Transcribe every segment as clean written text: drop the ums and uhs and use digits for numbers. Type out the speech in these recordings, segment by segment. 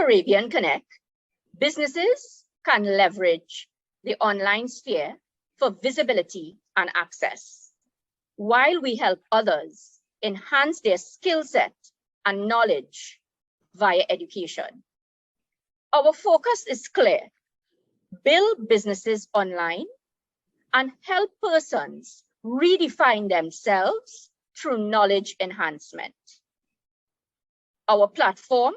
Caribbean Connect, businesses can leverage the online sphere for visibility and access, while we help others enhance their skill set and knowledge via education. Our focus is clear: build businesses online and help persons redefine themselves through knowledge enhancement. Our platform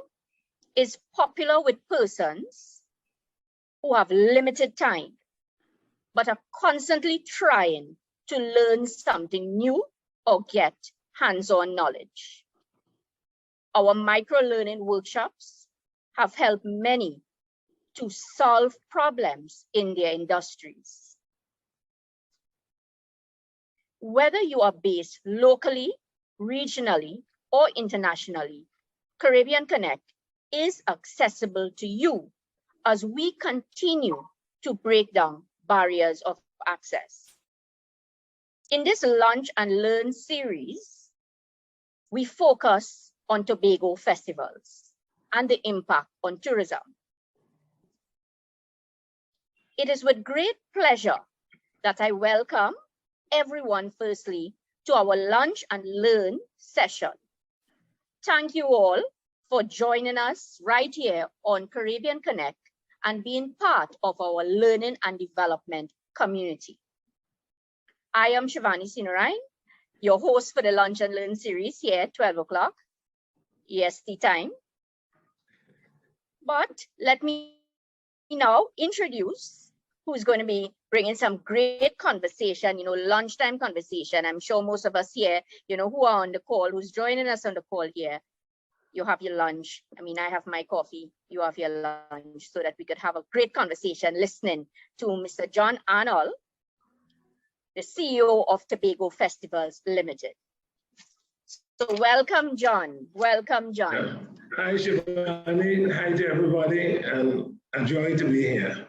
is popular with persons who have limited time, but are constantly trying to learn something new or get hands-on knowledge. Our micro-learning workshops have helped many to solve problems in their industries. Whether you are based locally, regionally, or internationally, Caribbean Connect is accessible to you as we continue to break down barriers of access. In this Lunch and Learn series, we focus on Tobago festivals and the impact on tourism. It is with great pleasure that I welcome everyone firstly to our Lunch and Learn session. Thank you all for joining us right here on Caribbean Connect and being part of our learning and development community. I am Shivani Sinarain, your host for the Lunch and Learn series here at 12 o'clock EST time. But let me now introduce who's going to be bringing some great conversation, lunchtime conversation. I'm sure most of us here, who are on the call, who's joining us on the call here, you have your lunch. I have my coffee, you have your lunch, so that we could have a great conversation listening to Mr. John Arnold, the CEO of Tobago Festivals Limited. So welcome, John. Welcome, John. Yeah. Hi, Shivani. Hi to everybody, and a joy to be here.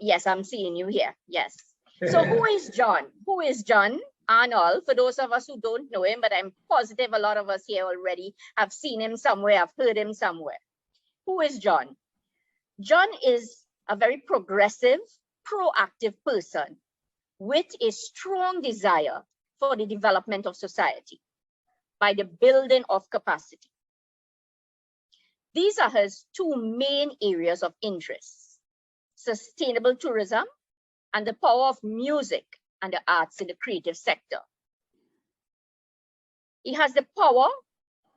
Yes, I'm seeing you here. Yes. So who is John? Who is John Arnold? For those of us who don't know him, but I'm positive a lot of us here already have seen him somewhere, have heard him somewhere. Who is John? John is a very progressive, proactive person with a strong desire for the development of society by the building of capacity. These are his two main areas of interest: sustainable tourism and the power of music and the arts in the creative sector. He has the power,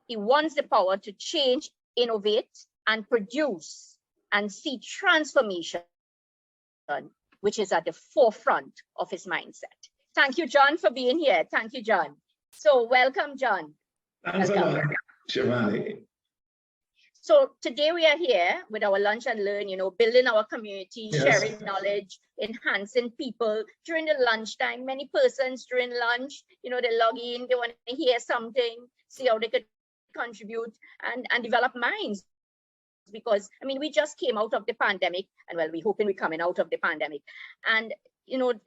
he wants the power to change, innovate, and produce and see transformation, which is at the forefront of his mindset. Thank you, John, for being here. Thank you, John. So welcome, John. Thanks a lot, Shivani. So today we are here with our Lunch and Learn, building our community, Yes. sharing knowledge, enhancing people during the lunchtime. Many persons during lunch, they log in, they want to hear something, see how they could contribute and develop minds. Because, we just came out of the pandemic, and well, we're hoping we're coming out of the pandemic. And,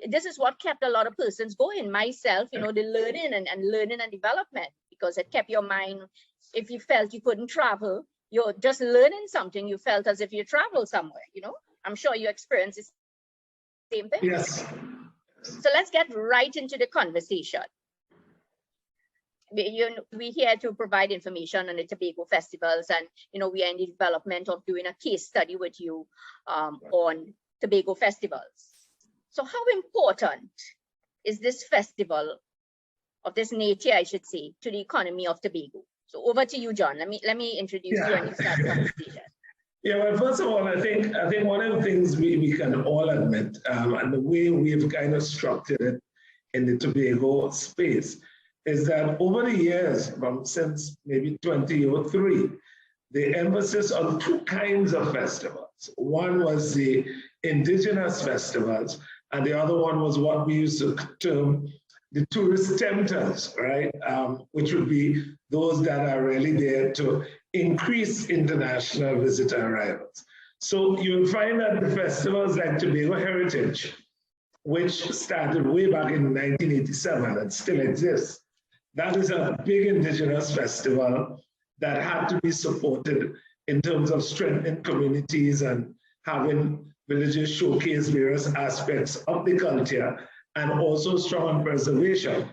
this is what kept a lot of persons going. Myself, the learning and learning and development, because it kept your mind. If you felt you couldn't travel, you're just learning something, you felt as if you travel somewhere, I'm sure you experienced the same thing. Yes. So let's get right into the conversation. We're here to provide information on the Tobago festivals, and we are in the development of doing a case study with you on Tobago festivals. So how important is this festival of this nature, I should say, to the economy of Tobago? So over to you, John. Let me introduce you and you start the conversation. Yeah, well, first of all, I think one of the things we can all admit, and the way we've kind of structured it in the Tobago space, is that over the years, since maybe 2003, the emphasis on two kinds of festivals. One was the indigenous festivals, and the other one was what we used to term the tourist tempters, right? Which would be those that are really there to increase international visitor arrivals. So you'll find that the festivals like Tobago Heritage, which started way back in 1987 and still exists, that is a big indigenous festival that had to be supported in terms of strengthening communities and having villages showcase various aspects of the culture, and also strong on preservation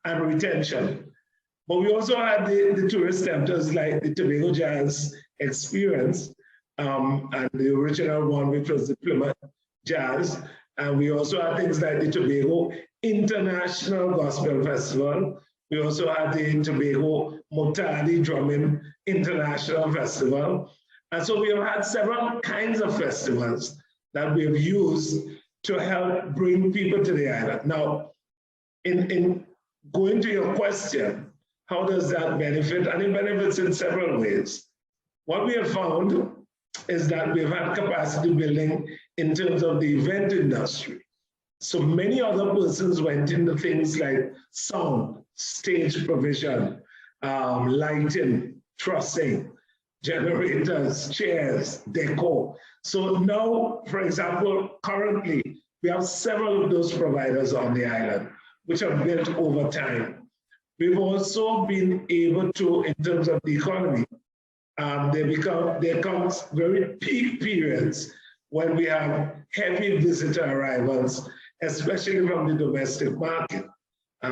and retention. But we also had the tourist centers like the Tobago Jazz Experience, and the original one, which was the Plymouth Jazz. And we also had things like the Tobago International Gospel Festival. We also had the Tobago Motali Drumming International Festival. And so we have had several kinds of festivals that we have used to help bring people to the island. Now, in going to your question, how does that benefit? And it benefits in several ways. What we have found is that we've had capacity building in terms of the event industry. So many other persons went into things like sound, stage provision, lighting, trussing, generators, chairs, decor. So now, for example, currently, we have several of those providers on the island, which have built over time. We've also been able to, in terms of the economy, there comes very peak periods when we have heavy visitor arrivals, especially from the domestic market.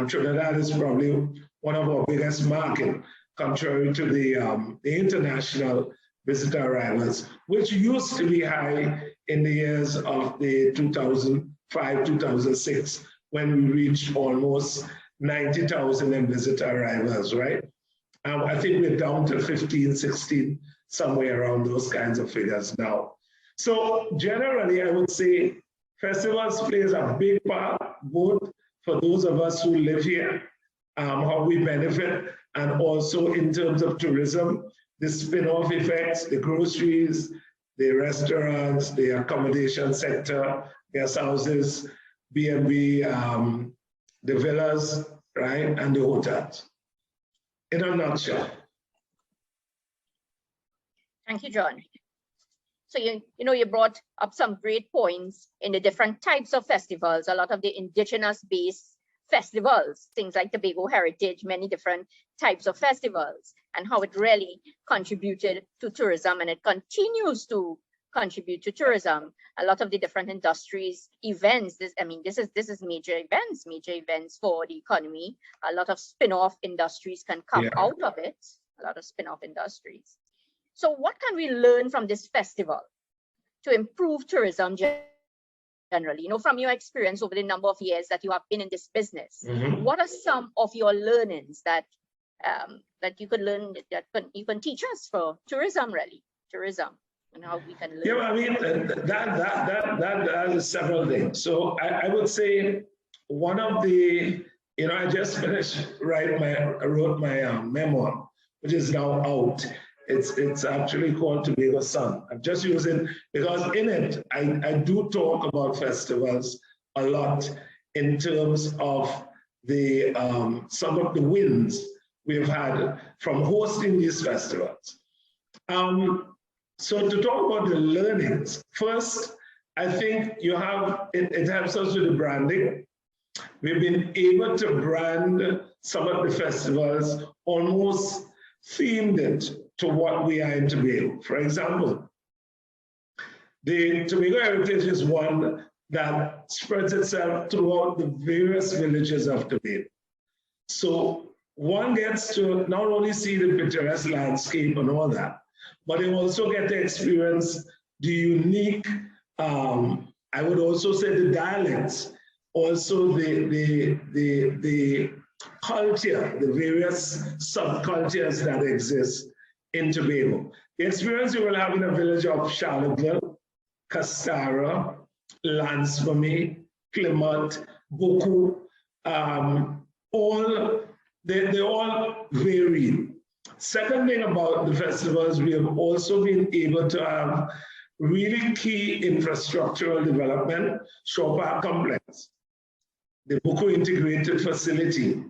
Trinidad is probably one of our biggest markets, contrary to the international visitor arrivals, which used to be high in the years of the 2005, 2006, when we reached almost 90,000 in visitor arrivals, right? I think we're down to 15, 16, somewhere around those kinds of figures now. So generally, I would say festivals plays a big part, both for those of us who live here, how we benefit, and also in terms of tourism, the spin-off effects, the groceries, the restaurants, the accommodation sector, guest houses, B&B, the villas, right, and the hotels. In a nutshell. Thank you, John. So you brought up some great points in the different types of festivals, a lot of the indigenous-based festivals, things like Tobago Heritage, many different types of festivals, and how it really contributed to tourism, and it continues to contribute to tourism. A lot of the different industries, events, this is major events for the economy. A lot of spin-off industries can come out of it, a lot of spin-off industries. So what can we learn from this festival to improve tourism generally? From your experience over the number of years that you have been in this business, what are some of your learnings that you could learn, that you can teach us for tourism, really? Tourism. And how we can learn. Yeah, I mean, that is several things. So I would say one of the, I just finished I wrote my memoir, which is now out. It's actually called Tobago Sun. I'm just using, because in it, I do talk about festivals a lot in terms of the some of the wins we've had from hosting these festivals. So to talk about the learnings, first, I think it helps us with the branding. We've been able to brand some of the festivals, almost themed it to what we are in Tobago. For example, the Tobago Heritage is one that spreads itself throughout the various villages of Tobago. So one gets to not only see the picturesque landscape and all that, but they also get to experience the unique, I would also say the dialects, also the culture, the various subcultures that exist in Tobago. The experience you will have in the village of Charlottesville, Castara, Lansfomé, Plymouth, Boku, they're all varied. Second thing about the festivals, we have also been able to have really key infrastructural development, Shore Park Complex, the Boku Integrated Facility,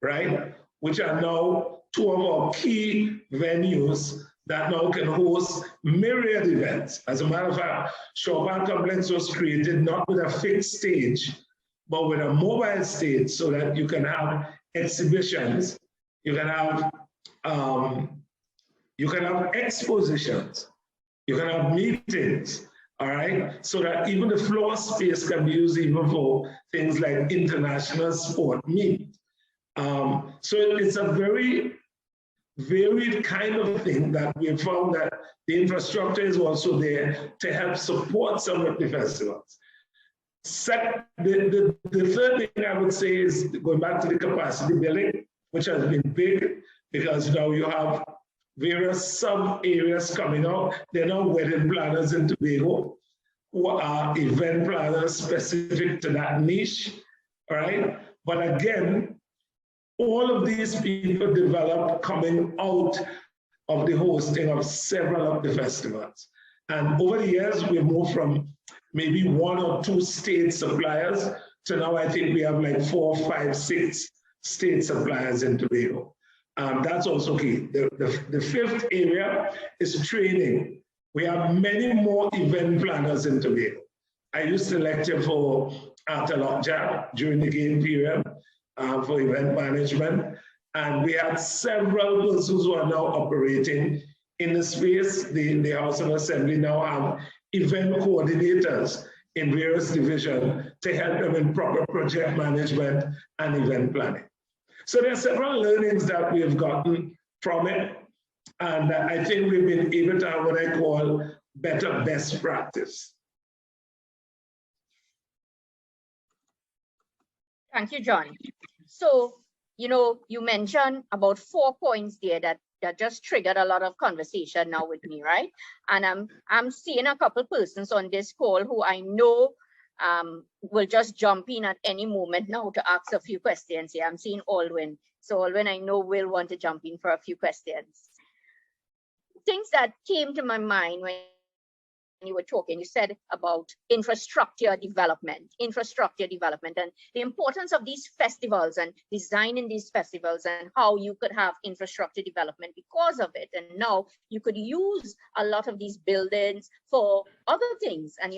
right? Which are now two of our key venues that now can host myriad events. As a matter of fact, Shore Park Complex was created not with a fixed stage, but with a mobile stage so that you can have exhibitions, you can have You can have expositions. You can have meetings, all right? So that even the floor space can be used even for things like international sport meet. So it's a very varied kind of thing that we found that the infrastructure is also there to help support some of the festivals. The third thing I would say is going back to the capacity building, which has been big because now you have various sub areas coming out. They're now wedding planners in Tobago who are event planners specific to that niche, all right? But again, all of these people develop coming out of the hosting of several of the festivals. And over the years, we've moved from maybe 1 or 2 state suppliers to now I think we have like 4, 5, 6 state suppliers in Tobago. That's also key. The fifth area is training. We have many more event planners in Tobago. I used to lecture for Atalokja during the game period for event management. And we had several persons who are now operating in the space. The House of Assembly now have event coordinators in various divisions to help them in proper project management and event planning. So there are several learnings that we have gotten from it. And I think we've been able to have what I call better best practice. Thank you, John. So, you mentioned about 4 points there that just triggered a lot of conversation now with me, right? And I'm seeing a couple persons on this call who I know will just jump in at any moment now to ask a few questions here. I'm seeing Alwyn. So Alwyn, I know will want to jump in for a few questions. Things that came to my mind when you were talking, you said about infrastructure development, and the importance of these festivals and designing these festivals and how you could have infrastructure development because of it. And now you could use a lot of these buildings for other things and,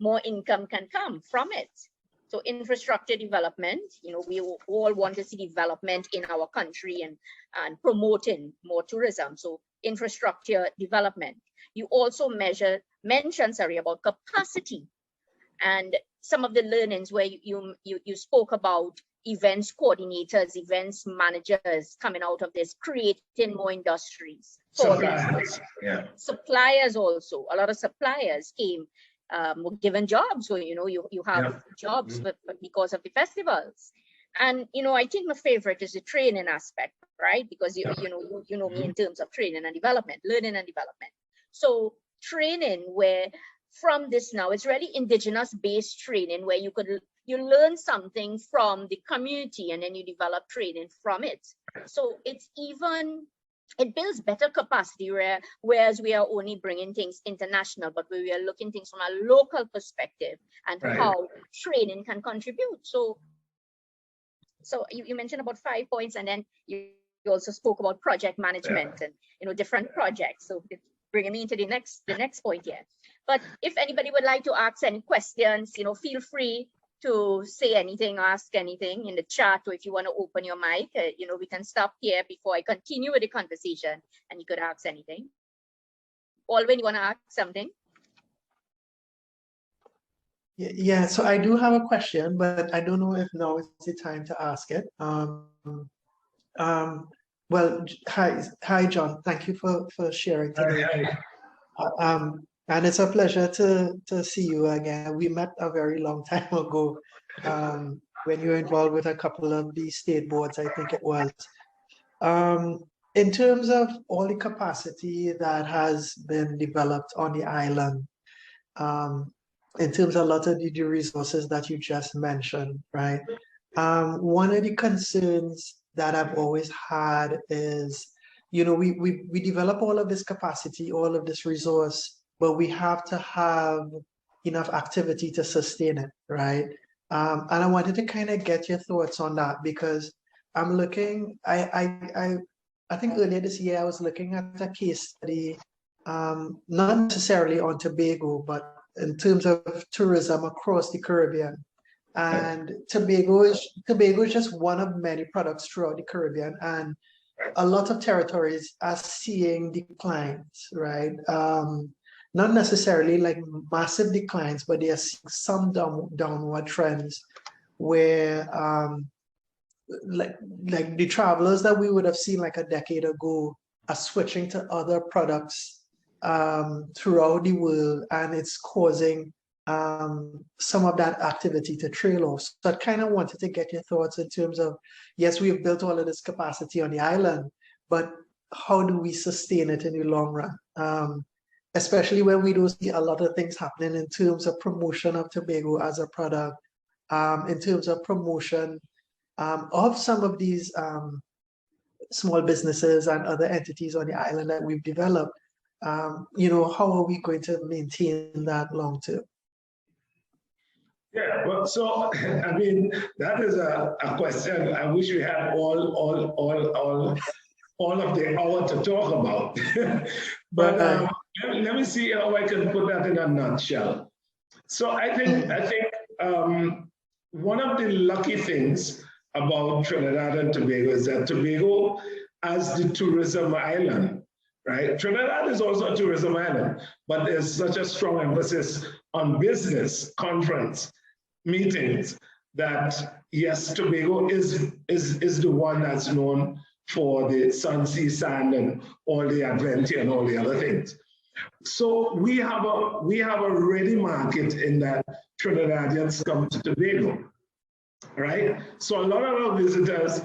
more income can come from it. So infrastructure development, we all want to see development in our country and promoting more tourism. So infrastructure development. You also mentioned about capacity and some of the learnings where you spoke about events coordinators, events managers coming out of this, creating more industries. Suppliers, Suppliers also, a lot of suppliers came, were given jobs. So, you have jobs because of the festivals. And, I think my favorite is the training aspect, right? Because you know me in terms of training and development, learning and development. So training where from this now, it's really indigenous based training where you learn something from the community and then you develop training from it. So it builds better capacity whereas we are only bringing things international, but we are looking things from a local perspective and how training can contribute. So you mentioned about 5 points, and then you also spoke about project management and different projects. So it's bringing me into the next point here. But if anybody would like to ask any questions, feel free to say anything, ask anything in the chat, or if you want to open your mic, we can stop here before I continue with the conversation, and you could ask anything. Alwyn, you want to ask something? Yeah, so I do have a question, but I don't know if now is the time to ask it. Well, hi, John. Thank you for sharing today. And it's a pleasure to see you again. We met a very long time ago when you were involved with a couple of the state boards, I think it was. In terms of all the capacity that has been developed on the island, in terms of a lot of the resources that you just mentioned, right? One of the concerns that I've always had is, we develop all of this capacity, all of this resource, but we have to have enough activity to sustain it, right? And I wanted to kind of get your thoughts on that because I'm looking, I think earlier this year I was looking at a case study, not necessarily on Tobago, but in terms of tourism across the Caribbean. And Tobago is just one of many products throughout the Caribbean. And a lot of territories are seeing declines, right? Not necessarily like massive declines, but they are seeing some downward trends where like the travelers that we would have seen like a decade ago are switching to other products throughout the world, and it's causing some of that activity to trail off. So I kind of wanted to get your thoughts in terms of, yes, we've built all of this capacity on the island, but how do we sustain it in the long run? Especially when we do see a lot of things happening in terms of promotion of Tobago as a product, in terms of promotion of some of these small businesses and other entities on the island that we've developed. You know, how are we going to maintain that long term? Yeah, well, so I mean, that is a question I wish we had all of the hour to talk about. But let me see how I can put that in a nutshell. So I think one of the lucky things about Trinidad and Tobago is that Tobago, as the tourism island, right? Trinidad is also a tourism island, but there's such a strong emphasis on business, conference, meetings, that yes, Tobago is the one that's known for the sun, sea, sand, and all the adventure and all the other things. So we have a ready market in that Trinidadians come to Tobago, right? So a lot of our visitors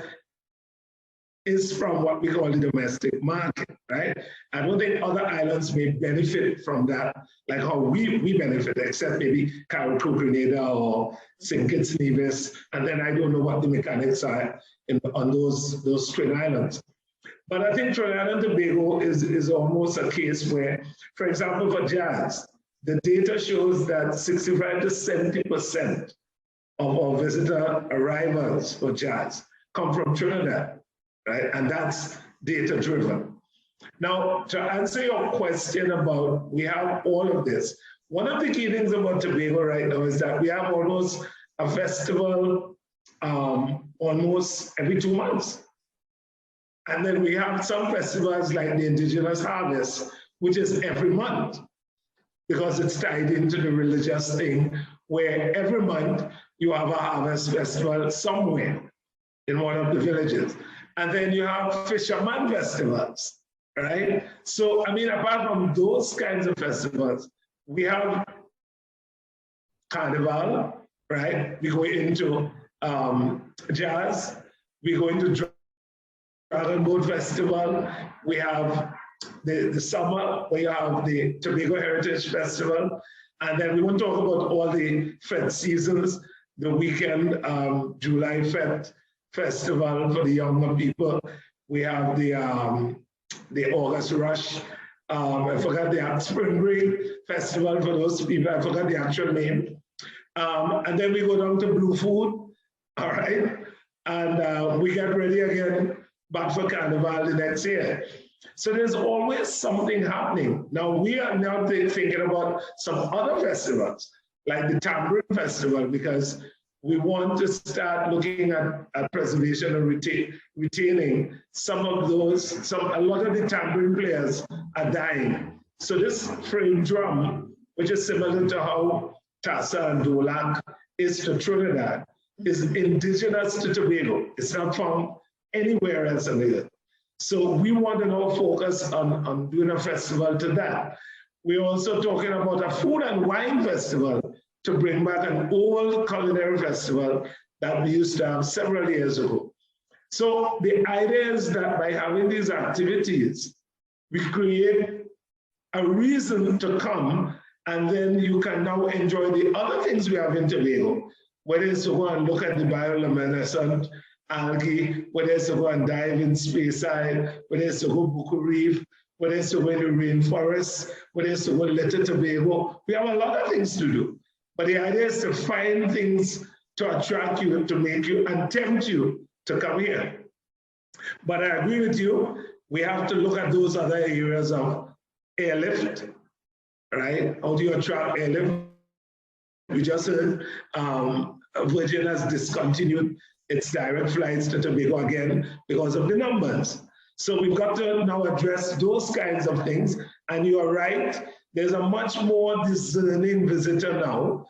is from what we call the domestic market, right? I don't think other islands may benefit from that, like how we benefit, except maybe Carriacou, Grenada, or St. Kitts Nevis, and then I don't know what the mechanics are on those twin islands. But I think Trinidad and Tobago is almost a case where, for example, for jazz, the data shows that 65 to 70% of our visitor arrivals for jazz come from Trinidad, right? And that's data driven. Now, to answer your question about, we have all of this. One of the key things about Tobago right now is that we have almost a festival almost every 2 months. And then we have some festivals like the Indigenous Harvest, which is every month, because it's tied into the religious thing, where every month you have a harvest festival somewhere in one of the villages. And then you have fisherman festivals, right? So, I mean, apart from those kinds of festivals, we have Carnival, right? We go into jazz, we go into Dragon Boat Festival, we have the summer, where you have the Tobago Heritage Festival, and then we won't talk about all the Fed seasons, the weekend, July Fed Festival for the younger people. We have the August Rush. I forgot the Spring Break Festival for those people. I forgot the actual name. And then we go down to Blue Food, all right? And we get ready again back for Carnival the next year. So there's always something happening. Now we are now thinking about some other festivals, like the Tambourine Festival, because we want to start looking at preservation and retaining some of those, a lot of the tambourine players are dying. So this frame drum, which is similar to how Tassa and Dolak is to Trinidad, is indigenous to Tobago. It's not found anywhere else on the earth. So we want to now focus on doing a festival to that. We're also talking about a food and wine festival to bring back an old culinary festival that we used to have several years ago. So the idea is that by having these activities, we create a reason to come, and then you can now enjoy the other things we have in Tobago, whether it's to go and look at the bioluminescent algae, whether it's to go and dive in Speyside, whether it's to go Buku Reef, whether it's to go in the rainforest, whether it's to go Little Tobago. We have a lot of things to do. But the idea is to find things to attract you, to make you and tempt you to come here. But I agree with you, we have to look at those other areas of airlift, right? How do you attract airlift? We just heard Virgin has discontinued its direct flights to Tobago again because of the numbers. So we've got to now address those kinds of things. And you are right, there's a much more discerning visitor now,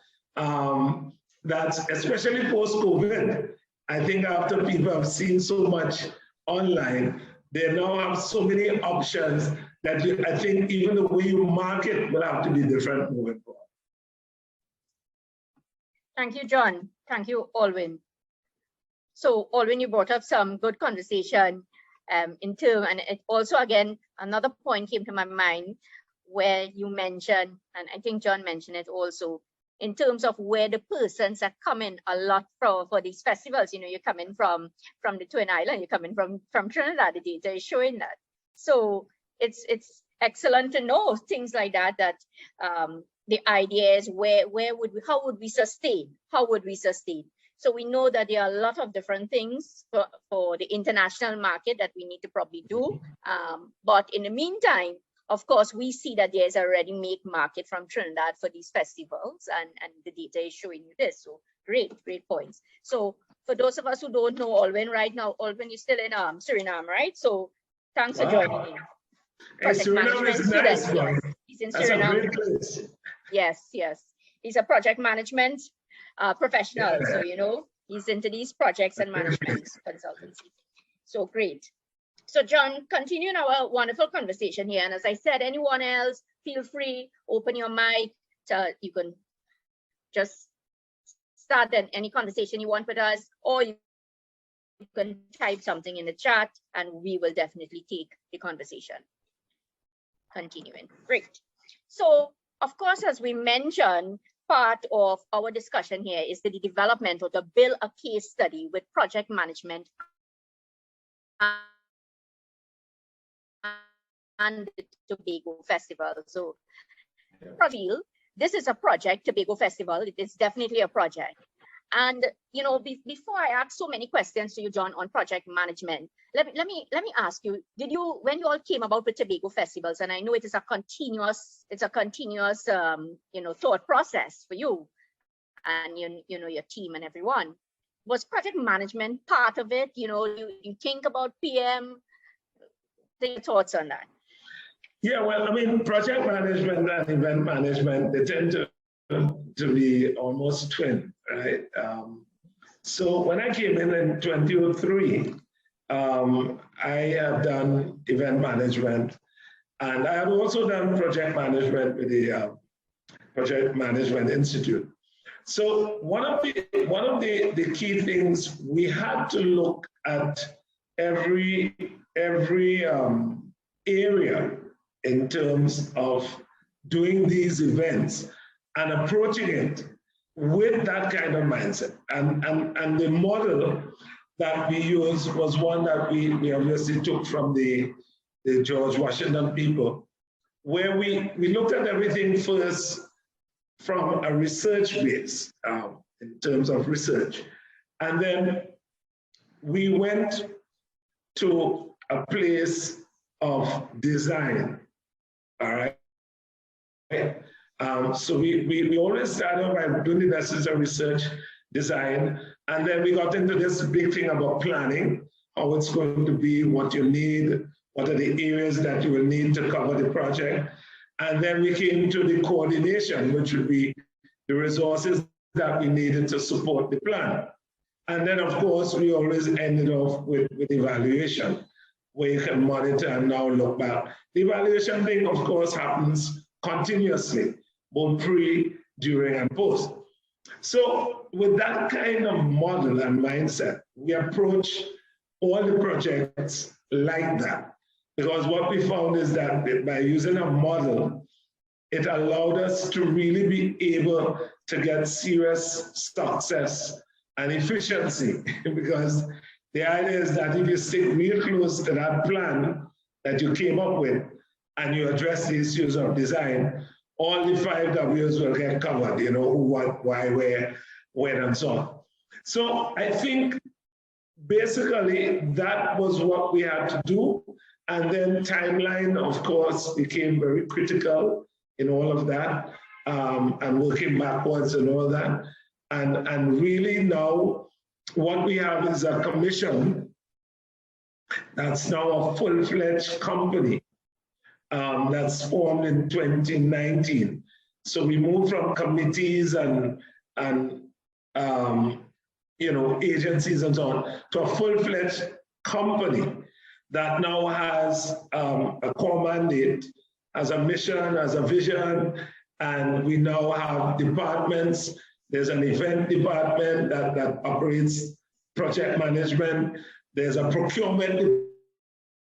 that's especially post-COVID. I think after people have seen so much online, they now have so many options that I think even the way you market will have to be different moving forward. Thank you, John. Thank you, Alwyn. So, Alwyn, you brought up some good conversation in terms, and it also, again, another point came to my mind where you mentioned, and I think John mentioned it also, in terms of where the persons are coming a lot for these festivals. You know, you're coming from the Twin Island, you're coming from Trinidad, the data is showing that. So it's excellent to know things like that, that the idea is how would we sustain? How would we sustain? So we know that there are a lot of different things for the international market that we need to probably do. But in the meantime, of course, we see that there's a ready-made market from Trinidad for these festivals, and the data is showing you this. So great points. So for those of us who don't know Alwyn right now, Alwyn is still in Suriname, right? So thanks for joining in. Project management student. Nice, yes. He's in That's Suriname. A great place. Yes. He's a project management professional. Yeah. So, you know, he's into these projects and management consultancy. So great. So John, continuing our wonderful conversation here. And as I said, anyone else, feel free, open your mic. You can just start any conversation you want with us, or you can type something in the chat and we will definitely take the conversation. Continuing. Great. So, of course, as we mentioned, part of our discussion here is the development or to build a case study with project management and the Tobago Festival. So, this is a project, Tobago Festival. It is definitely a project. And you know, before I ask so many questions to you, John, on project management, let me ask you: when you all came about with Tobago festivals, and I know it is a continuous, you know, thought process for you and you know your team and everyone. Was project management part of it? You know, you think about PM. Your thoughts on that? Yeah, well, I mean, project management and event management, they tend to be almost twin, right? So when I came in 2003, I have done event management, and I have also done project management with the Project Management Institute. So one of the key things, we had to look at every area in terms of doing these events and approaching it with that kind of mindset. And the model that we used was one that we obviously took from the George Washington people, where we looked at everything first from a research base, in terms of research. And then we went to a place of design, all right? So we always started by doing the necessary research, design, and then we got into this big thing about planning, how it's going to be, what you need, what are the areas that you will need to cover the project. And then we came to the coordination, which would be the resources that we needed to support the plan. And then, of course, we always ended off with evaluation, where you can monitor and now look back. The evaluation thing, of course, happens continuously, both pre, during, and post. So with that kind of model and mindset, we approach all the projects like that. Because what we found is that by using a model, it allowed us to really be able to get serious success and efficiency. Because the idea is that if you stick real close to that plan that you came up with and you address the issues of design, all the 5 W's will get covered, you know, who, what, why, where, when, and so on. So I think basically that was what we had to do. And then timeline, of course, became very critical in all of that, and working backwards and all that. And really now what we have is a commission that's now a full-fledged company that's formed in 2019. So we moved from committees and agencies and so on to a full-fledged company that now has a core mandate, has a mission, has a vision, and we now have departments. There's an event department that operates project management. There's a procurement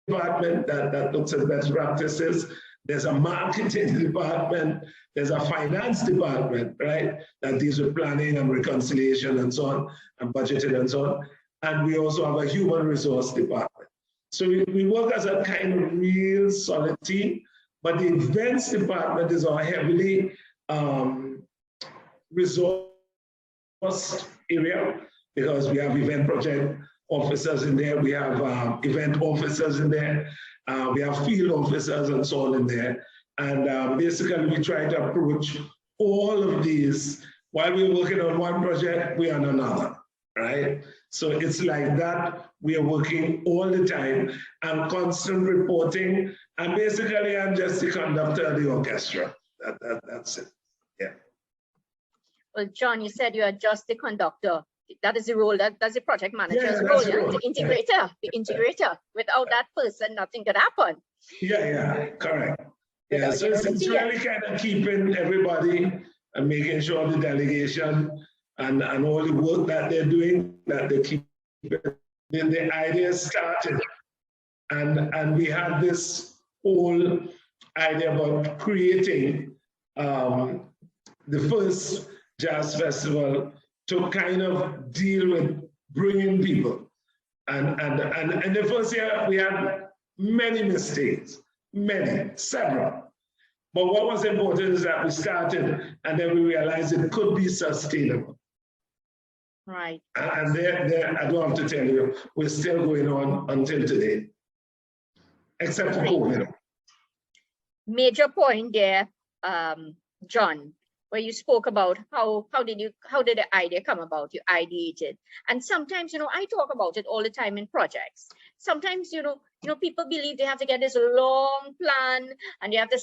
department that looks at best practices. There's a marketing department. There's a finance department, right, that deals with planning and reconciliation and so on, and budgeting and so on. And we also have a human resource department. So we work as a kind of real solid team, but the events department is our heavily resourced area because we have event project officers in there, we have event officers in there, we have field officers and so on in there. And basically we try to approach all of these. While we're working on one project, we're on another, right? So it's like that. We are working all the time and constant reporting. And basically I'm just the conductor of the orchestra. That's it, yeah. Well, John, you said you are just the conductor. That is the role, that's the project manager's role, the integrator, the integrator. Without that person, nothing could happen. Yeah, correct. Yeah, so it's really kind of keeping everybody and making sure the delegation and all the work that they're doing, that they keep it. Then the idea started, and we had this whole idea about creating the first jazz festival to kind of deal with bringing people. And the first year we had many mistakes, several. But what was important is that we started and then we realized it could be sustainable. Right. And there, I don't have to tell you, we're still going on until today, except for COVID. Major point there, John, where you spoke about how did the idea come about? You ideated, and sometimes I talk about it all the time in projects. Sometimes people believe they have to get this long plan and you have to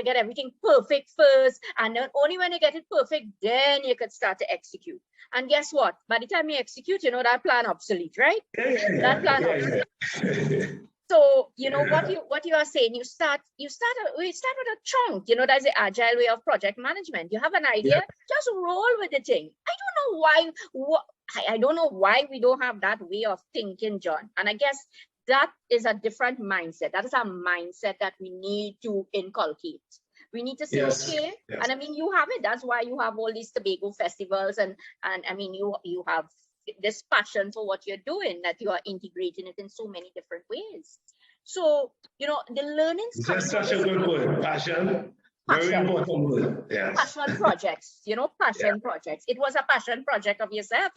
get everything perfect first, and then only when you get it perfect, then you could start to execute. And guess what? By the time you execute, that plan obsolete, right? That plan obsolete. So what you are saying, we start with a chunk. That's the agile way of project management. You have an idea, just roll with the thing. I don't know why we don't have that way of thinking, John. And I guess that is a different mindset. That is a mindset that we need to inculcate. We need to say, okay, and I mean, you have it. That's why you have all these Tobago festivals, and I mean, you have this passion for what you're doing, that you are integrating it in so many different ways. So, the learnings. That's such a good word, passion. Very important word. Yes. Passion projects, passion projects. It was a passion project of yourself,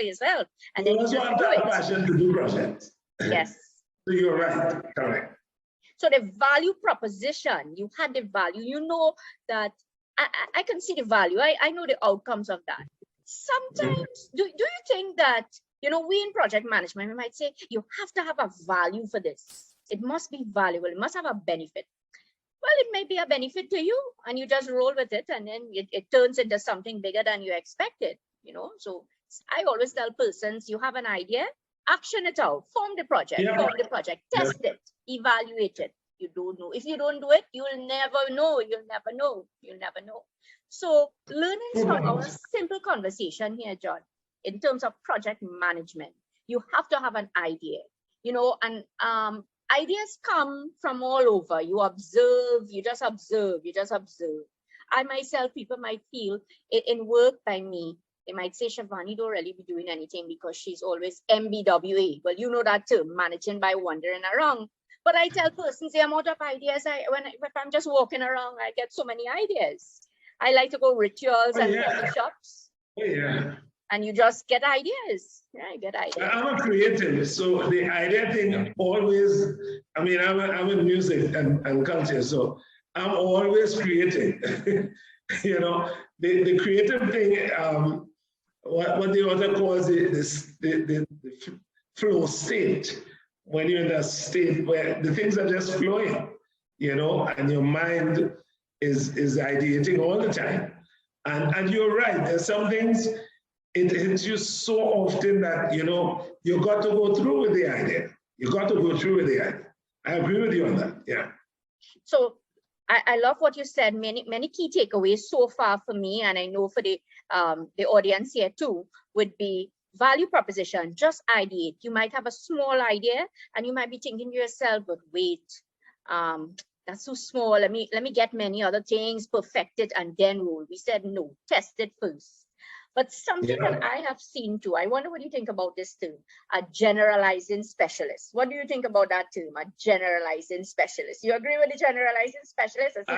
and then you just do it. Passion to do projects. Yes. So you're right, correct. So the value proposition, you had the value, that I can see the value. I know the outcomes of that. Sometimes, do you think that, we in project management, we might say, you have to have a value for this. It must be valuable. It must have a benefit. Well, it may be a benefit to you and you just roll with it, and then it turns into something bigger than you expected, So I always tell persons, you have an idea, action it out, form the project, test it, evaluate it. You don't know. If you don't do it, you'll never know. You'll never know. So learning from our simple conversation here, John, in terms of project management, you have to have an idea, and ideas come from all over. You just observe. I myself, people might feel in work by me, they might say, Shivani don't really be doing anything because she's always MBWA. Well, you know that term, managing by wandering around. But I tell persons the amount of ideas, if I'm just walking around, I get so many ideas. I like to go rituals and coffee shops. And you just get ideas. I'm a creative, so the idea thing always, I mean, I'm in music and culture, so I'm always creating. The creative thing, what the author calls the flow state, when you're in a state where the things are just flowing, you know, and your mind is ideating all the time. And you're right, there's some things, it hits you so often that, you know, you got to go through with the idea. You got to go through with the idea. I agree with you on that, yeah. So I love what you said. Many key takeaways so far for me, and I know for the audience here too, would be value proposition. Just ideate. You might have a small idea, and you might be thinking to yourself, "But wait, that's too small. Let me get many other things perfected and then roll." We said no. Test it first. But something that I have seen too, I wonder what you think about this term, a generalizing specialist. What do you think about that term, a generalizing specialist? You agree with the generalizing specialist? I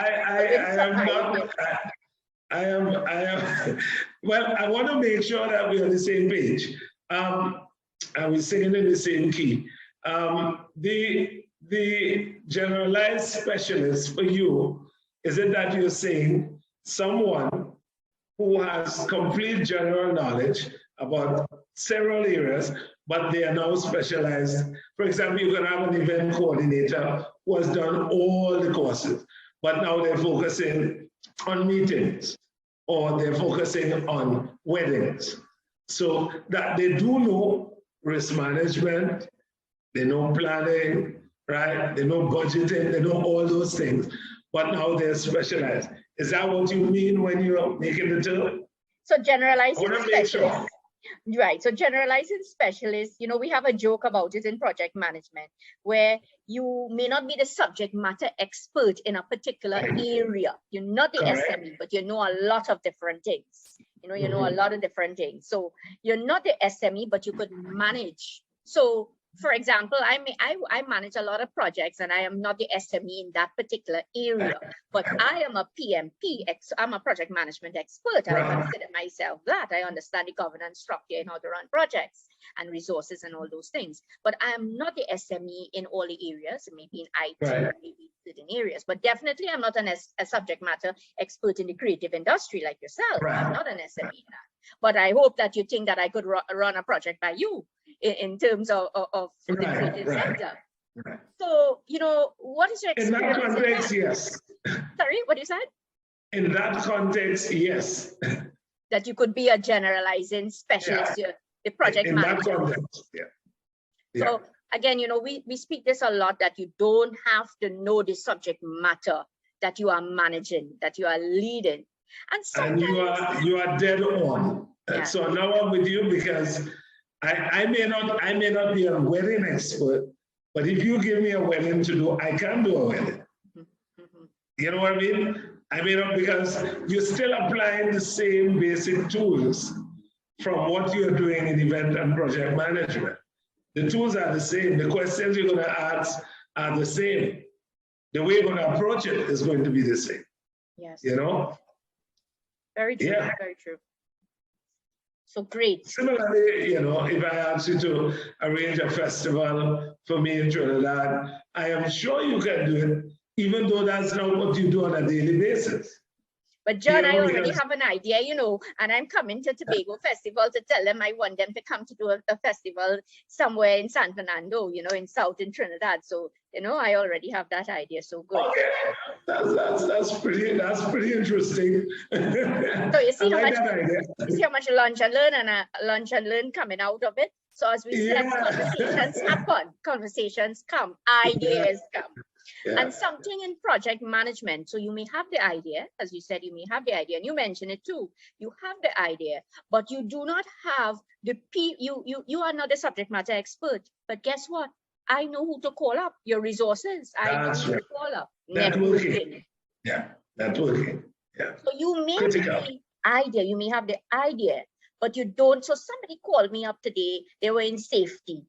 am, well, I want to make sure that we're on the same page. And we're singing in the same key. The generalized specialist for you, is it that you're saying someone who has complete general knowledge about several areas, but they are now specialized? For example, you can have an event coordinator who has done all the courses, but now they're focusing on meetings, or they're focusing on weddings. So that they do know risk management, they know planning, right? They know budgeting, they know all those things, but now they're specialized. Is that what you mean when you're making the term? So generalizing specialist. Right. So generalizing specialist, you know, we have a joke about it in project management, where you may not be the subject matter expert in a particular area. You're not the SME, but you know a lot of different things. You know, you know a lot of different things. So you're not the SME, but you could manage. So for example, I manage a lot of projects, and I am not the SME in that particular area, but I am a PMP, I'm a project management expert. I consider myself that. I understand the governance structure and how to run projects and resources and all those things. But I am not the SME in all the areas, maybe in IT, maybe in certain areas, but definitely I'm not a subject matter expert in the creative industry like yourself. I'm not an SME in that. But I hope that you think that I could run a project by you in terms of the creative sector. So, you know, what is your experience? In that context, yes. Sorry, what you said? In that context, yes. That you could be a generalizing specialist, the project manager. In that context, So again, you know, we speak this a lot, that you don't have to know the subject matter that you are managing, that you are leading. And sometimes you are dead on. So now I'm with you, because I may not be a wedding expert, but if you give me a wedding to do, I can do a wedding. You know what I mean? I may not, because you're still applying the same basic tools from what you're doing in event and project management. The tools are the same. The questions you're going to ask are the same. The way you're going to approach it is going to be the same. Yes. You know? Very true. Yeah. Very true. So great. Similarly, you know, if I ask you to arrange a festival for me in Trinidad, I am sure you can do it, even though that's not what you do on a daily basis. But John, I already have an idea, you know, and I'm coming to Tobago Festival to tell them I want them to come to do a festival somewhere in San Fernando, you know, in southern Trinidad. So, you know, I already have that idea. So good. Okay, that's pretty interesting. So you see how much lunch and learn coming out of it. So as we said, conversations happen, conversations come, ideas come. And something in project management. So you may have the idea, as you said, you may have the idea, and you mentioned it too. You have the idea, but you do not have you are not a subject matter expert. But guess what? I know who to call up. Your resources. I know who to call up. Networking. Yeah, networking. Yeah. So you may have the idea, you may have the idea, but you don't. So somebody called me up today. They were in safety,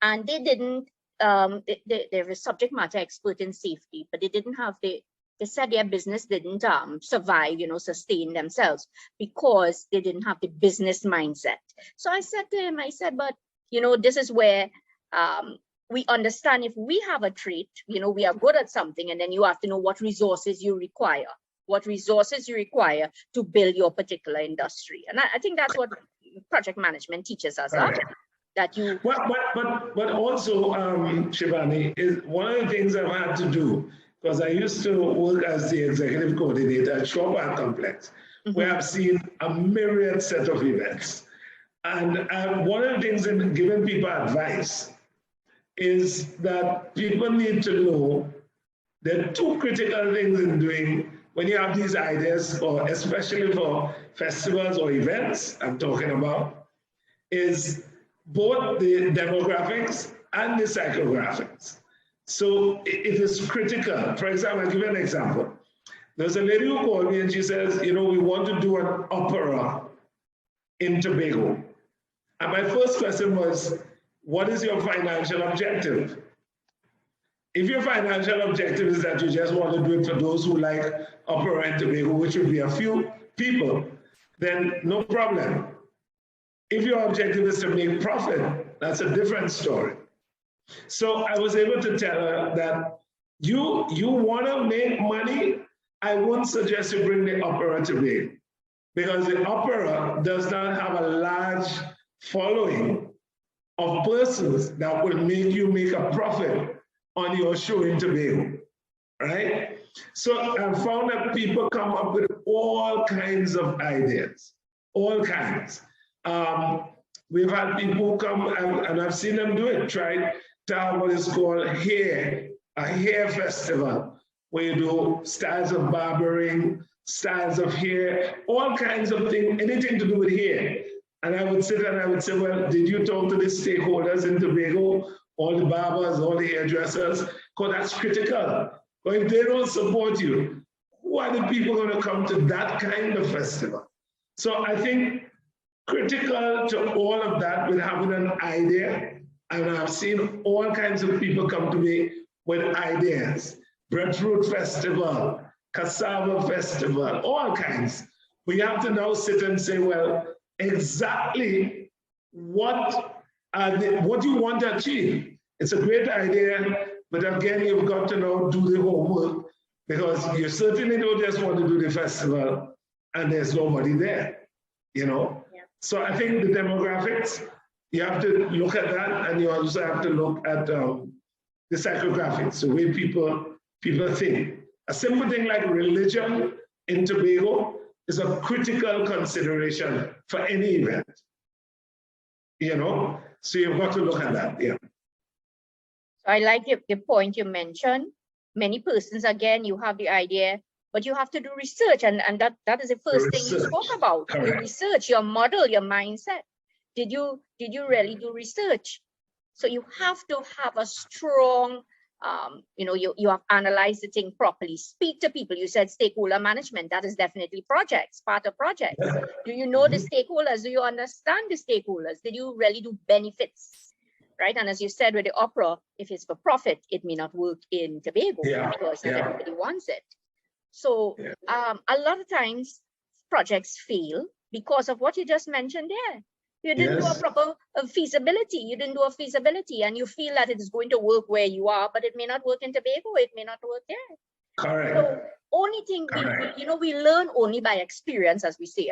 and they didn't. They're a subject matter expert in safety, but they didn't have they said their business didn't survive, you know, sustain themselves, because they didn't have the business mindset. So I said to him, I said, but you know, this is where we understand if we have a trait, you know, we are good at something, and then you have to know what resources you require to build your particular industry. And I think that's what project management teaches us. that you... Well, but also, Shivani, is one of the things I've had to do, because I used to work as the executive coordinator at Shaw Park Complex, where I've seen a myriad set of events. And one of the things in giving people advice is that people need to know there are two critical things in doing when you have these ideas, or especially for festivals or events I'm talking about, is both the demographics and the psychographics. So it is critical. For example, I'll give you an example. There's a lady who called me and she says, you know, we want to do an opera in Tobago. And my first question was, what is your financial objective? If your financial objective is that you just want to do it for those who like opera in Tobago, which would be a few people, then no problem. If your objective is to make profit, that's a different story. So I was able to tell her that you want to make money, I wouldn't suggest you bring the opera to Tobago, because the opera does not have a large following of persons that will make you make a profit on your show in Tobago, right? So I found that people come up with all kinds of ideas, all kinds. We've had people come, and I've seen them do it, try to have what is called a hair festival, where you do styles of barbering, styles of hair, all kinds of things, anything to do with hair. And I would sit and I would say, well, did you talk to the stakeholders in Tobago, all the barbers, all the hairdressers? Because that's critical. But if they don't support you, who are the people going to come to that kind of festival? So I think critical to all of that with having an idea, and I've seen all kinds of people come to me with ideas. Breadfruit Festival, Cassava Festival, all kinds. We have to now sit and say, well, exactly what you want to achieve. It's a great idea, but again, you've got to now do the homework, because you certainly don't just want to do the festival and there's nobody there, you know? Yeah. So I think the demographics, you have to look at that, and you also have to look at the psychographics, the way people think. A simple thing like religion in Tobago is a critical consideration for any event, you know? So you've got to look at that, yeah. I like the point you mentioned. Many persons, again, you have the idea, but you have to do research, and that is the first thing you spoke about. Correct. Your research, your model, your mindset. Did you really do research? So you have to have a strong, you have analyzed the thing properly. Speak to people. You said stakeholder management. That is definitely projects, part of projects. Yeah. Do you know the stakeholders? Do you understand the stakeholders? Did you really do benefits? Right? And as you said with the opera, if it's for profit, it may not work in Tobago, because not everybody wants it. So a lot of times projects fail because of what you just mentioned there. You didn't do a proper feasibility. You didn't do a feasibility, and you feel that it is going to work where you are, but it may not work in Tobago. It may not work there. Correct. So only thing we learn only by experience, as we say,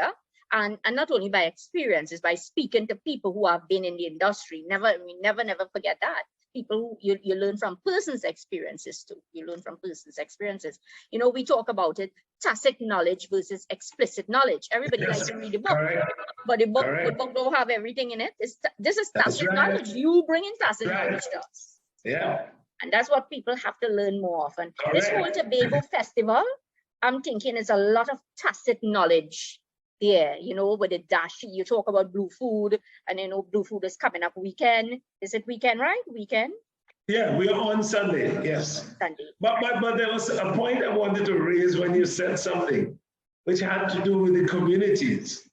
and not only by experience, is by speaking to people who have been in the industry. We never forget that. People who you learn from persons' experiences too. You learn from persons' experiences. You know, we talk about it, tacit knowledge versus explicit knowledge. Everybody likes to read a book, but the book don't have everything in it. This is tacit knowledge. You bring in tacit knowledge to us. Yeah. And that's what people have to learn more often. This whole Tobago festival, I'm thinking, is a lot of tacit knowledge. Yeah, you know, with the dash, you talk about Blue Food, and you know, Blue Food is coming up weekend. Is it weekend, right? Weekend? Yeah, we are on Sunday, yes. Sunday. But there was a point I wanted to raise when you said something, which had to do with the communities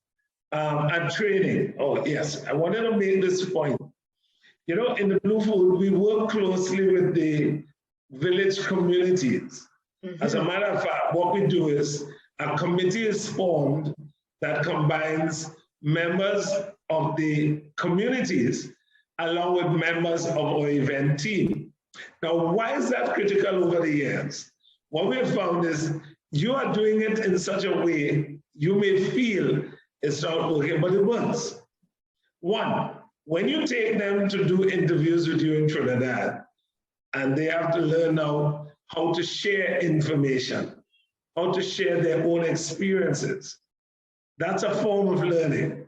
and training. Oh, yes, I wanted to make this point. You know, in the Blue Food, we work closely with the village communities. As a matter of fact, what we do is a committee is formed that combines members of the communities along with members of our event team. Now, why is that critical over the years? What we have found is you are doing it in such a way you may feel it's not working, but it works. One, when you take them to do interviews with you in Trinidad, and they have to learn now how to share information, how to share their own experiences, that's a form of learning.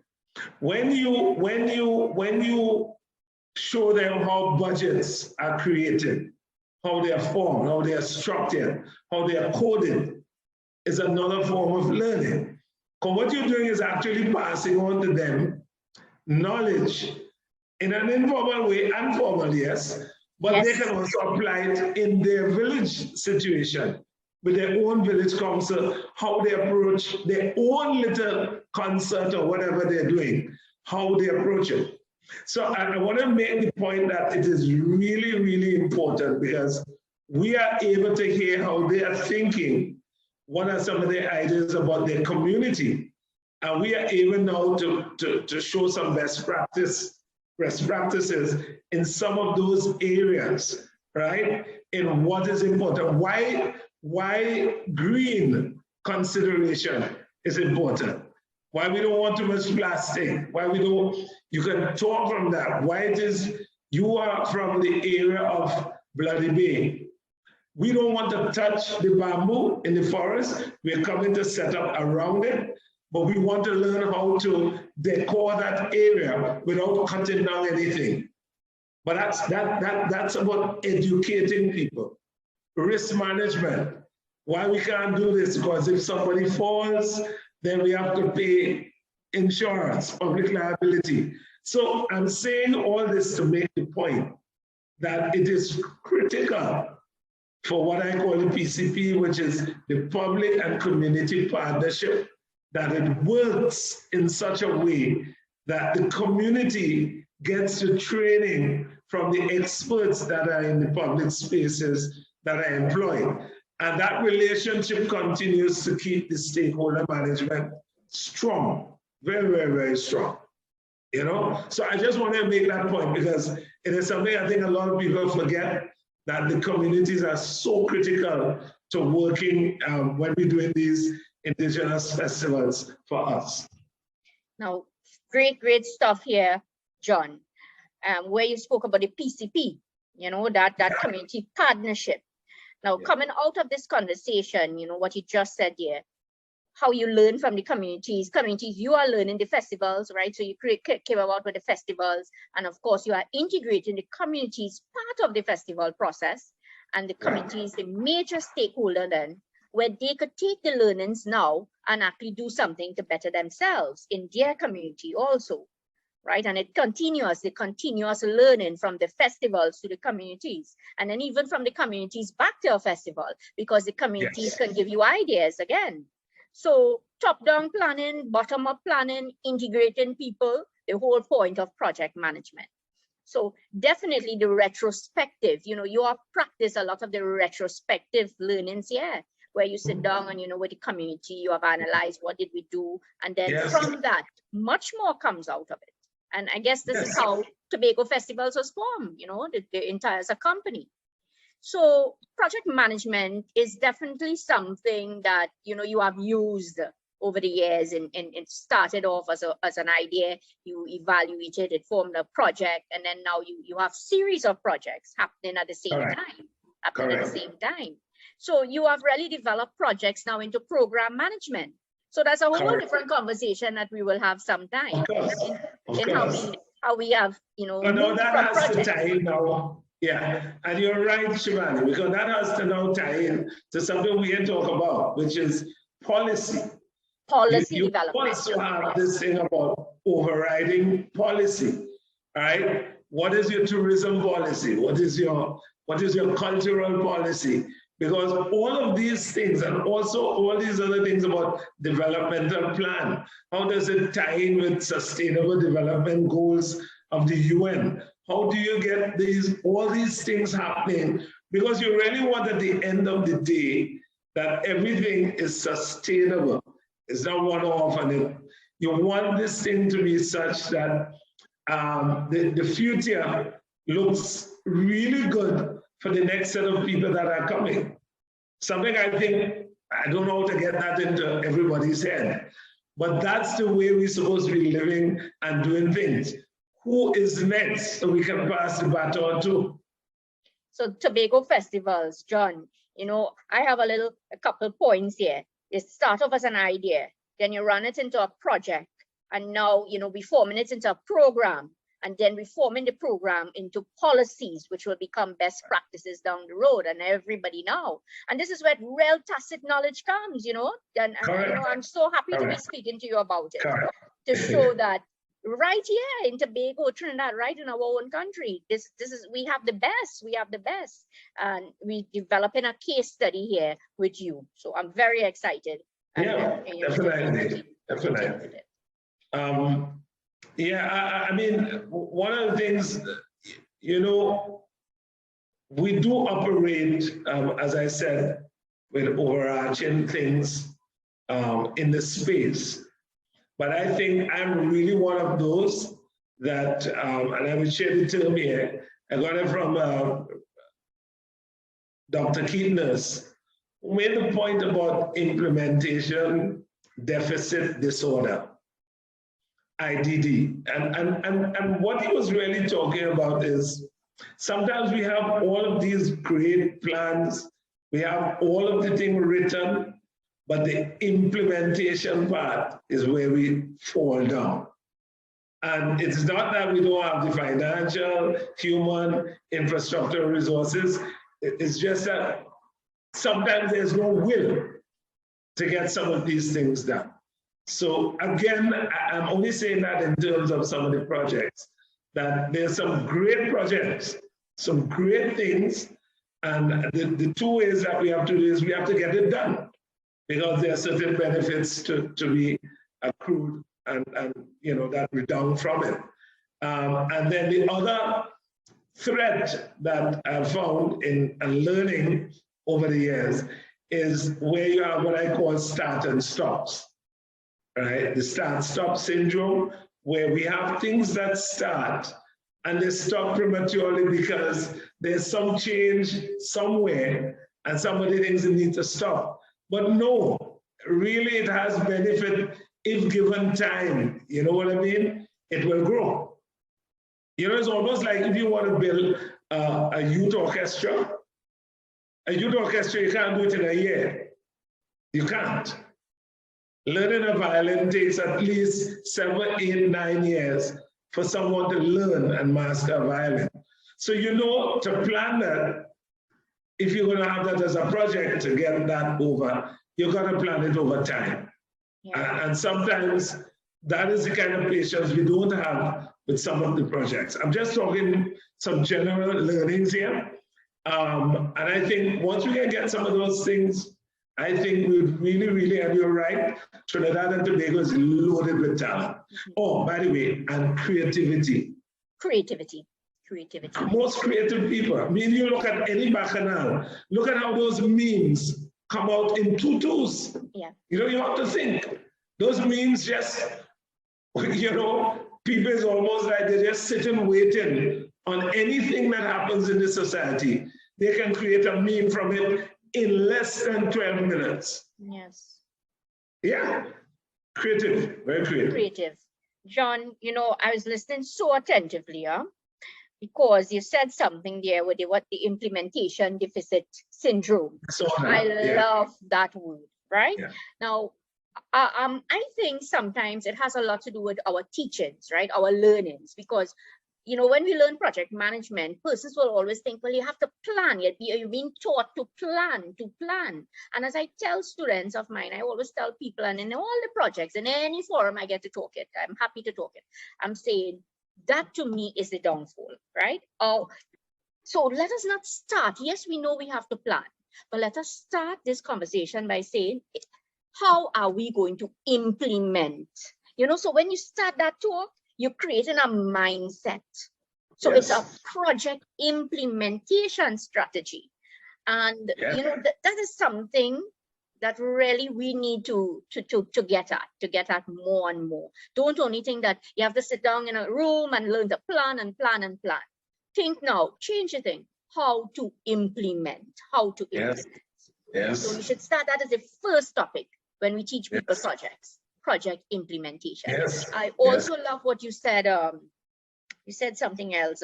When you show them how budgets are created, how they are formed, how they are structured, how they are coded, is another form of learning. Because what you're doing is actually passing on to them knowledge in an informal way and formal, yes, but Yes. they can also apply it in their village situation, with their own village council, how they approach their own little concert or whatever they're doing, how they approach it. So I want to make the point that it is really, really important, because we are able to hear how they are thinking, what are some of their ideas about their community, and we are able now to show some best practices in some of those areas, right? In what is important, why green consideration is important, why we don't want too much plastic, why we don't, you can talk from that, why it is you are from the area of Bloody Bay. We don't want to touch the bamboo in the forest. We're coming to set up around it, but we want to learn how to decor that area without cutting down anything. But that's about educating people. Risk management. Why we can't do this? Because if somebody falls, then we have to pay insurance, public liability. So I'm saying all this to make the point that it is critical for what I call the PCP, which is the public and community partnership, that it works in such a way that the community gets the training from the experts that are in the public spaces that are employed. And that relationship continues to keep the stakeholder management strong, very, very, very strong. You know, so I just want to make that point, because it is something I think a lot of people forget, that the communities are so critical to working when we're doing these Indigenous festivals for us. Now, great stuff here, John, where you spoke about the PCP, you know, that community partnership. Now, coming out of this conversation, you know, what you just said here, how you learn from the communities, you are learning the festivals, right? So you came about with the festivals, and of course you are integrating the communities part of the festival process, and the communities, the major stakeholder then, where they could take the learnings now and actually do something to better themselves in their community also, right? And it continues, the continuous learning from the festivals to the communities, and then even from the communities back to a festival, because the communities can give you ideas again. So top-down planning, bottom-up planning, integrating people, the whole point of project management. So definitely the retrospective, you know, you have practiced a lot of the retrospective learnings here, where you sit down and, you know, with the community, you have analyzed what did we do, and then from that, much more comes out of it. And I guess this is how Tobago Festivals was formed, you know, the entire as a company. So project management is definitely something that, you know, you have used over the years, and it started off as an idea, you evaluated it, formed a project, and then now you have series of projects happening at the same time. So you have really developed projects now into program management. So that's a whole different conversation that we will have sometime in how we have, you know, that has to tie in now. Yeah, and you're right, Shivani, because that has to now tie in to something we can talk about, which is policy. Policy development. You also have this thing about overriding policy, right? What is your tourism policy? What is your cultural policy? Because all of these things, and also all these other things about developmental plan, how does it tie in with sustainable development goals of the UN? How do you get all these things happening? Because you really want at the end of the day that everything is sustainable. It's not one-off, and you want this thing to be such that the future looks really good for the next set of people that are coming. Something I think, I don't know how to get that into everybody's head, but that's the way we're supposed to be living and doing things. who is next so we can pass the baton to. So Tobago festivals, John, I have a couple points here. You start off as an idea, then you run it into a project, and now, we forming it into a program, and then we forming the program into policies, which will become best practices down the road, and everybody now. And this is where real tacit knowledge comes, and I'm so happy to be speaking to you about it, to show that right here in Tobago, Trinidad, right in our own country, we have the best, and we developing a case study here with you. So I'm very excited. Yeah, definitely. Yeah, I mean, one of the things, we do operate, as I said, with overarching things in the space. But I think I'm really one of those that, and I will share the term here, I got it from Dr. Keatness, who made the point about implementation deficit disorder, IDD. And what he was really talking about is sometimes we have all of these great plans, we have all of the things written, but the implementation part is where we fall down. And it's not that we don't have the financial, human, infrastructure resources. It's just that sometimes there's no will to get some of these things done. So again, I'm only saying that in terms of some of the projects, that there's some great projects, some great things, and the two ways that we have to do is we have to get it done, because there are certain benefits to be accrued and that redound from it. And then the other thread that I've found in learning over the years is where you have what I call start and stops, right? The start-stop syndrome, where we have things that start and they stop prematurely because there's some change somewhere and some of the things that need to stop. But no, really it has benefit if given time. You know what I mean? It will grow. It's almost like if you want to build a youth orchestra, you can't do it in a year. You can't. Learning a violin takes at least 7, 8, 9 years for someone to learn and master a violin. So to plan that, if you're going to have that as a project to get that over, you're going to plan it over time. Yeah. And sometimes that is the kind of patience we don't have with some of the projects. I'm just talking some general learnings here. And I think once we can get some of those things, I think we really, really, and you're right, Trinidad and Tobago is loaded with talent. Oh, by the way, and creativity. Creativity. Most creative people. I mean, you look at any bacchanal, look at how those memes come out in tutus. Yeah. You have to think. Those memes just, people is almost like they're just sitting waiting on anything that happens in this society. They can create a meme from it in less than 12 minutes. Yes. Yeah. Creative, very creative. Creative. John, I was listening so attentively, because you said something there with the implementation deficit syndrome. I love that word, right? Yeah. Now, I think sometimes it has a lot to do with our teachings, right? Our learnings, because when we learn project management, persons will always think, well, you have to plan. You're being taught to plan. And as I tell students of mine, I always tell people, and in all the projects, in any forum I get to talk it, I'm happy to talk it. I'm saying that to me is the downfall, right? So let us not start. Yes, we know we have to plan, but let us start this conversation by saying, how are we going to implement? So when you start that talk, you're creating a mindset. So yes. It's a project implementation strategy. And that is something that really we need to get at more and more. Don't only think that you have to sit down in a room and learn to plan. Think now, change the thing, how to implement. Yes. So we should start that as the first topic when we teach people project implementation. Yes. I also love what you said You said something else.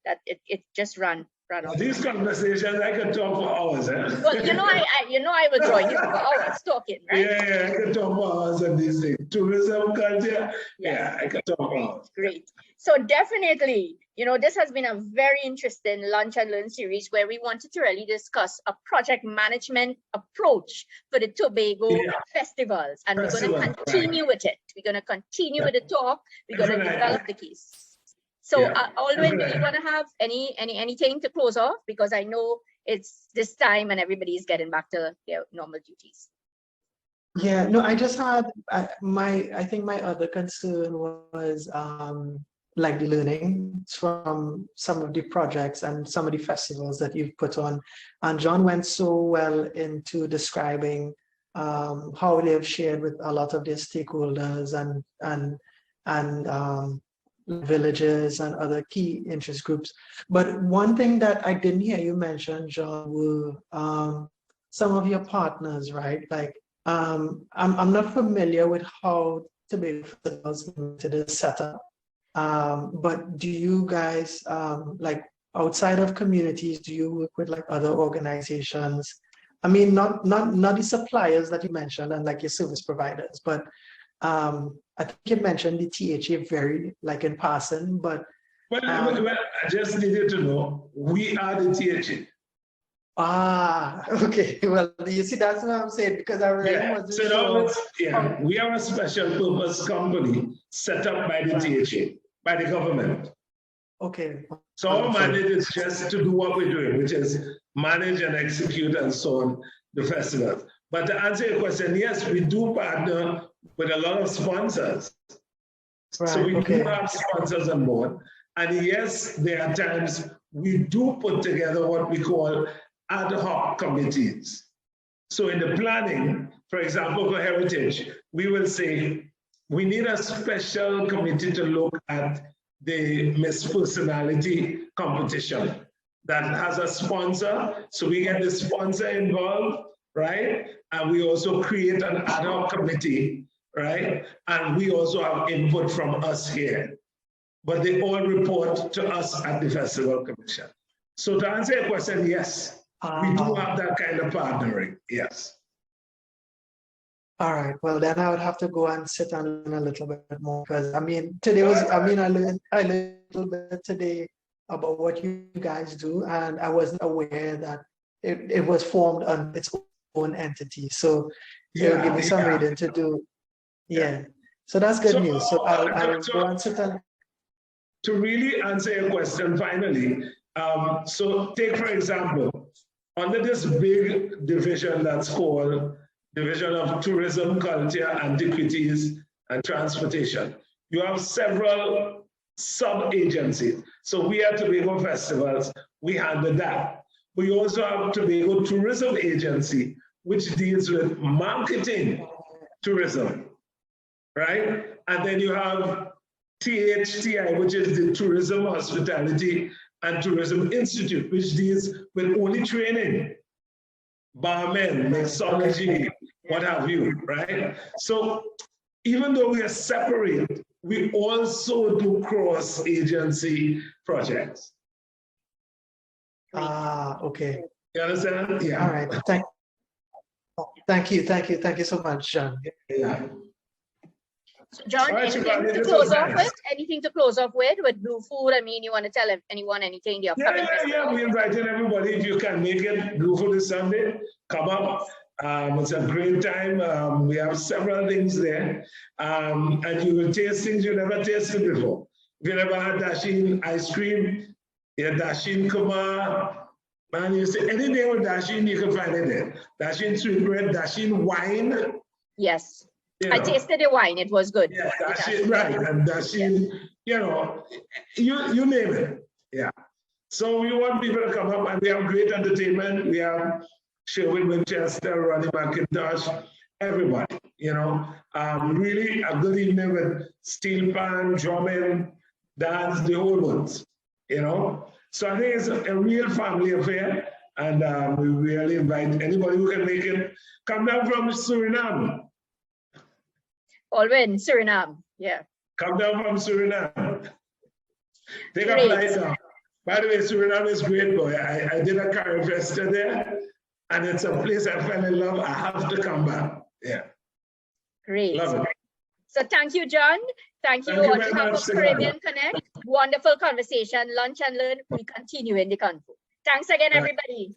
That it just ran off. These conversations I could talk for hours. Well, I will join you for hours talking, right? Yeah, I can talk for hours on these things. Tourism culture. Yeah, I can talk for hours. Great. So definitely, this has been a very interesting Lunch and Learn series where we wanted to really discuss a project management approach for the Tobago festivals. And we're going to continue with it. We're going to continue with the talk. We're going to develop the case. So Alwyn, do you want to have anything to close off? Because I know it's this time and everybody's getting back to their normal duties. Yeah, no, I just had I think my other concern was like the learning from some of the projects and some of the festivals that you've put on. And John went so well into describing how they have shared with a lot of their stakeholders and villages and other key interest groups. But one thing that I didn't hear you mention, John, were some of your partners, right? Like I'm not familiar with how Tobago Festivals Limited is set up. But do you guys, like outside of communities, do you work with like other organizations? I mean, not the suppliers that you mentioned and like your service providers, but I think you mentioned the THA very like in passing, but. Well, I just needed to know, we are the THA. Ah, okay. Well, you see, that's what I'm saying, because I really wasn't sure. We are a special purpose company set up by the THA, by the government. Okay. So our mandate is just to do what we're doing, which is manage and execute and so on the festivals. But to answer your question, yes, we do partner with a lot of sponsors. Right, so we do have sponsors on board. And yes, there are times we do put together what we call ad hoc committees. So in the planning, for example, for heritage, we will say, we need a special committee to look at the Miss Personality competition that has a sponsor. So we get the sponsor involved, right? And we also create an ad hoc committee, right? And we also have input from us here. But they all report to us at the Festival Commission. So to answer your question, yes, we do have that kind of partnering, yes. All right, well then I would have to go and sit and learn a little bit more, because I mean, today was, I learned a little bit today about what you guys do, and I wasn't aware that it was formed on its own entity. So it will give me some reading to do. Yeah, so that's good news. So I'll go and sit and. To really answer your question finally, so take for example, under this big division that's called Division of Tourism, Culture, Antiquities, and Transportation, you have several sub-agencies. So we at Tobago Festivals, we handle that. We also have Tobago Tourism Agency, which deals with marketing tourism, right? And then you have THTI, which is the Tourism, Hospitality, and Tourism Institute, which deals with only training, barmen, mixology, what have you, right? So even though we are separate, we also do cross-agency projects. Okay. You understand? Yeah. All right. Thank you so much, John. Yeah. So John, anything to close off with? Anything to close off with Blue Food? I mean, you want to tell anyone anything? Yeah. We're inviting everybody. If you can make it, Blue Food this Sunday, come up. It's a great time. We have several things there. And you will taste things you never tasted before. If you never had Dashin ice cream, Dashin Kumar, man, you say anything with Dashin, you can find it there. Dashin sweet bread, Dashin wine. Yes. I tasted the wine, it was good. Yeah, Dashin, right, and Dashin, you name it. Yeah. So we want people to come up, and we have great entertainment. We have Sherwin Winchester, Ronnie McIntosh, everybody, really a good evening with steel pan, drumming, dance, the whole ones, So I think it's a real family affair, and we really invite anybody who can make it. Come down from Suriname. Alwyn, Suriname, yeah. Come down from Suriname. Take a flight now. By the way, Suriname is great, boy. I did a Carib Festa there, and it's a place I fell in love. I have to come back. Yeah. Great. Love it. So thank you, John. Thank you on behalf of Caribbean Connect. Wonderful conversation. Lunch and learn. We continue in the Kung Fu. Thanks again, everybody.